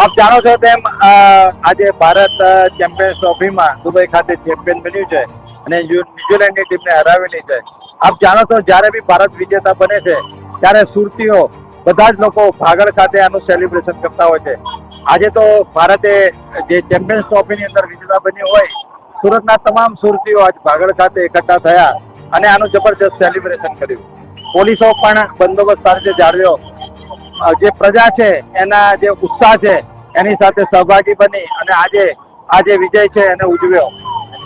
આપ જાણો છો તેમ આજે ભારત ચેમ્પિયન્સ ટ્રોફીમાં દુબઈ ખાતે ચેમ્પિયન બન્યું છે અને ન્યુઝીલેન્ડની ટીમને હરાવેલી છે. આપ જાણો છો જ્યારે બી ભારત વિજેતા બને છે ત્યારે સુરતીઓ બધા જ લોકો ભાગળ ખાતે આનું સેલિબ્રેશન કરતા હોય છે. આજે તો ભારતે જે ચેમ્પિયન્સ ટ્રોફીની અંદર વિજેતા બન્યું હોય, સુરતના તમામ સુરતીઓ આજ ભાગળ ખાતે એકઠા થયા અને આનું જબરજસ્ત સેલિબ્રેશન કર્યું. પોલીસો પણ બંદોબસ્ત સારી રીતે જાળવ્યો. જે પ્રજા છે એના જે ઉત્સાહ છે એની સાથે સહભાગી બની અને આ જે વિજય છે એને ઉજવ્યો.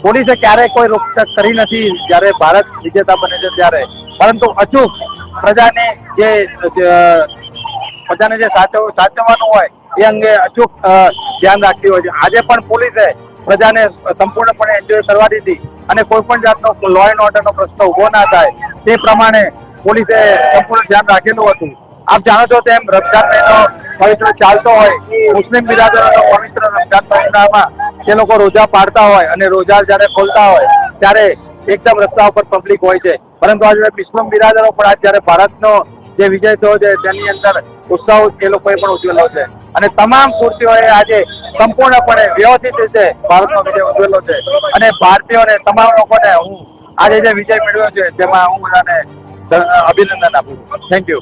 પોલીસે ક્યારેય કોઈ રોકટોક કરી નથી જ્યારે ભારત વિજેતા બને છે ત્યારે, પરંતુ અચૂક પ્રજાને જે સાચવવાનું હોય એ અંગે અચૂક ધ્યાન રાખતી હોય છે. આજે પણ પોલીસે પ્રજાને સંપૂર્ણપણે એન્જોય કરવા દીધી અને કોઈ પણ જાતનો લો એન્ડ ઓર્ડરનો પ્રશ્ન ઉભો ના થાય તે પ્રમાણે પોલીસે સંપૂર્ણ ધ્યાન રાખેલું હતું. આપ જાણો છો તેમ રમજાન મહિનો પવિત્ર ચાલતો હોય, મુસ્લિમ બિરાદરોનો પવિત્ર રમજાન મહિનામાં જે લોકો રોજા પાડતા હોય અને રોજા જ્યારે ખોલતા હોય ત્યારે એકદમ રસ્તા ઉપર પબ્લિક હોય છે, પરંતુ આજે મુસ્લિમ બિરાદરો પણ આજે જ્યારે ભારતનો જે વિજય થયો છે તેની અંદર ઉત્સાહ એ લોકોએ પણ ઉજવેલો છે અને તમામ સુરતીઓએ આજે સંપૂર્ણપણે વ્યવસ્થિત રીતે ભારતનો વિજય ઉજવેલો છે અને ભારતીયોને તમામ લોકોને હું આજે જે વિજય મેળવ્યો છે તેમાં હું બધાને અભિનંદન આપું છું. Thank you.